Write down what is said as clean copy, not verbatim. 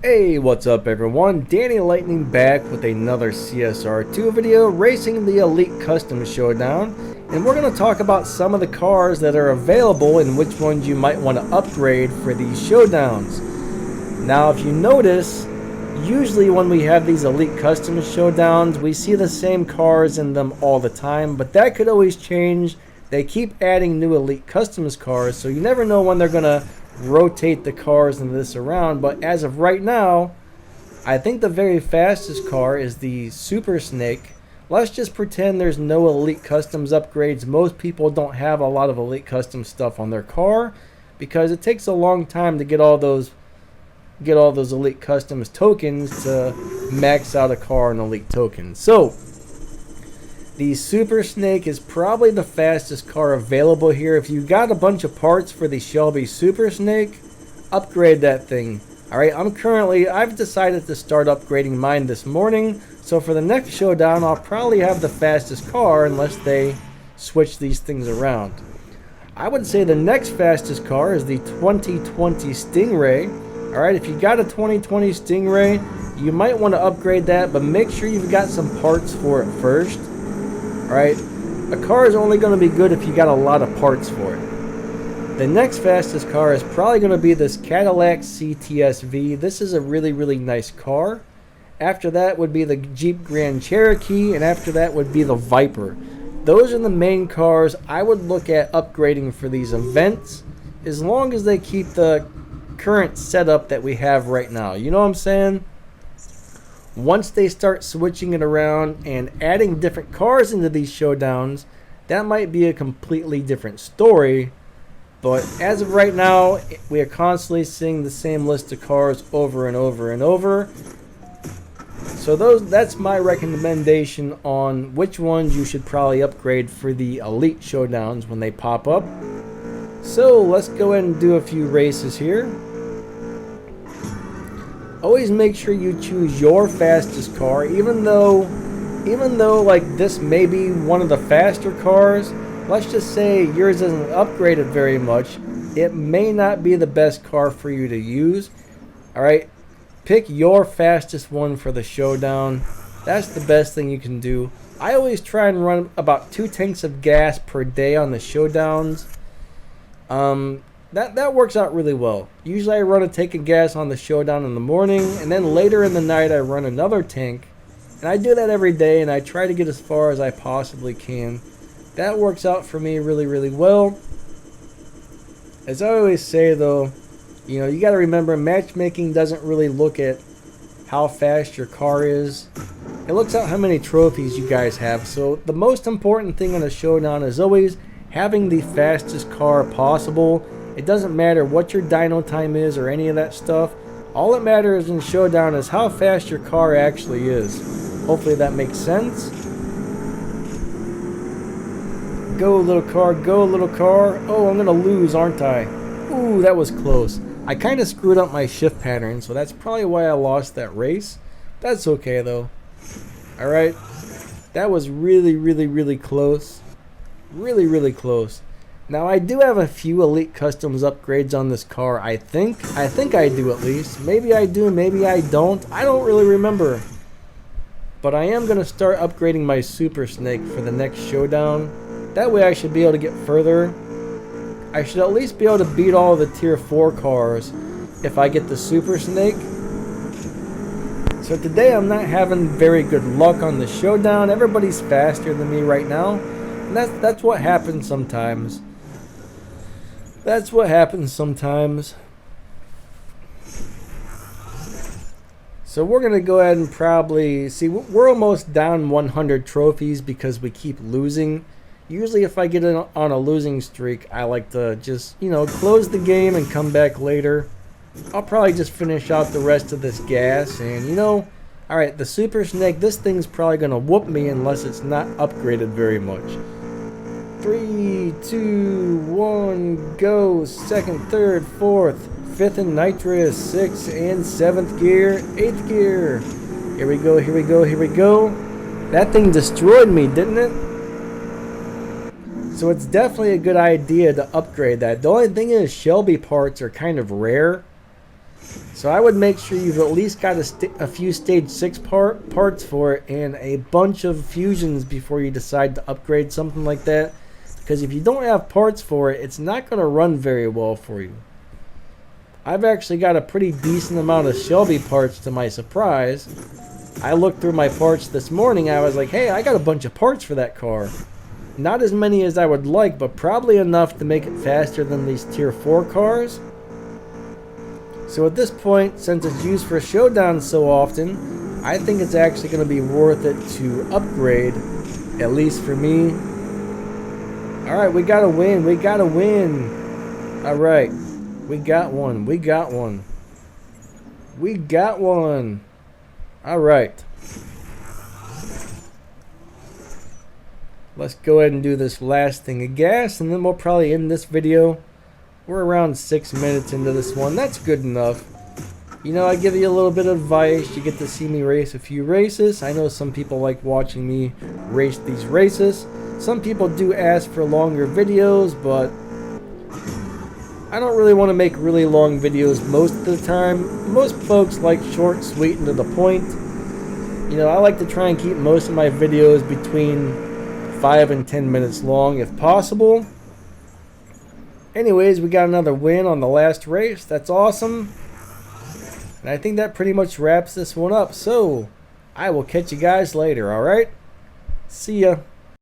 Hey, what's up everyone? Danny Lightning back with another CSR2 video racing the Elite Custom Showdown, and we're going to talk about some of the cars that are available and which ones you might want to upgrade for these showdowns. Now if you notice, usually when we have these Elite Custom Showdowns we see the same cars in them all the time, but that could always change. They keep adding new Elite Customs cars, so you never know when they're going to rotate the cars and this around. But as of right now, I think the very fastest car is the Super Snake. Let's just pretend there's no Elite Customs upgrades. Most people don't have a lot of Elite Customs stuff on their car because it takes a long time to get all those Elite Customs tokens to max out a car in Elite tokens. So the Super Snake is probably the fastest car available here. If you got a bunch of parts for the Shelby Super Snake, upgrade that thing. Alright, I've decided to start upgrading mine this morning. So for the next showdown, I'll probably have the fastest car unless they switch these things around. I would say the next fastest car is the 2020 Stingray. Alright, if you got a 2020 Stingray, you might want to upgrade that, but make sure you've got some parts for it first. Alright, a car is only going to be good if you got a lot of parts for it. The next fastest car is probably going to be this Cadillac cts-v. This is a really nice car. After that would be the Jeep Grand Cherokee, and after that would be the Viper. Those are the main cars I would look at upgrading for these events, as long as they keep the current setup that we have right now. You know what I'm saying? Once they start switching it around and adding different cars into these showdowns, that might be a completely different story. But as of right now, we are constantly seeing the same list of cars over and over and over. So that's my recommendation on which ones you should probably upgrade for the Elite showdowns when they pop up. So let's go ahead and do a few races here. Always make sure you choose your fastest car, even though like this may be one of the faster cars. Let's just say yours isn't upgraded very much. It may not be the best car for you to use. Alright, pick your fastest one for the showdown. That's the best thing you can do. I always try and run about 2 tanks of gas per day on the showdowns. That works out really well. Usually I run a tank of gas on the showdown in the morning, and then later in the night I run another tank. And I do that every day, and I try to get as far as I possibly can. That works out for me really well. As I always say though, you know, you got to remember, matchmaking doesn't really look at how fast your car is. It looks at how many trophies you guys have. So the most important thing in a showdown is always having the fastest car possible. It doesn't matter what your dyno time is or any of that stuff. All that matters in showdown is how fast your car actually is. Hopefully that makes sense. Go little car, go little car. Oh, I'm gonna lose, aren't I? Ooh, that was close. I kind of screwed up my shift pattern, so that's probably why I lost that race. That's okay though. Alright, that was really close. Really close. Now I do have a few Elite Customs upgrades on this car, I think I do at least. Maybe I do, maybe I don't. I don't really remember. But I am going to start upgrading my Super Snake for the next showdown. That way I should be able to get further. I should at least be able to beat all the tier 4 cars if I get the Super Snake. So today I'm not having very good luck on the showdown. Everybody's faster than me right now. And that's what happens sometimes. That's what happens sometimes. So we're going to go ahead and probably see, we're almost down 100 trophies because we keep losing. Usually if I get on a losing streak, I like to just, you know, close the game and come back later. I'll probably just finish out the rest of this gas and, you know, alright, the Super Snake, this thing's probably going to whoop me unless it's not upgraded very much. 3, 2, 1, go. Second, third, fourth, fifth in nitrous, 6th and 7th gear, 8th gear. Here we go, here we go, here we go. That thing destroyed me, didn't it? So it's definitely a good idea to upgrade that. The only thing is Shelby parts are kind of rare. So I would make sure you've at least got a few stage 6 parts for it and a bunch of fusions before you decide to upgrade something like that. Because if you don't have parts for it, it's not going to run very well for you. I've actually got a pretty decent amount of Shelby parts to my surprise. I looked through my parts this morning. I was like, hey, I got a bunch of parts for that car. Not as many as I would like, but probably enough to make it faster than these tier 4 cars. So at this point, since it's used for showdown so often, I think it's actually going to be worth it to upgrade, at least for me. Alright, we got to win. We got to win. Alright, we got one. We got one. We got one. Alright. Let's go ahead and do this last thing of gas, and then we'll probably end this video. We're around 6 minutes into this one. That's good enough. You know, I give you a little bit of advice. You get to see me race a few races. I know some people like watching me race these races. Some people do ask for longer videos, but I don't really want to make really long videos most of the time. Most folks like short, sweet, and to the point. You know, I like to try and keep most of my videos between 5 and 10 minutes long if possible. Anyways, we got another win on the last race. That's awesome. And I think that pretty much wraps this one up. So, I will catch you guys later, alright? See ya.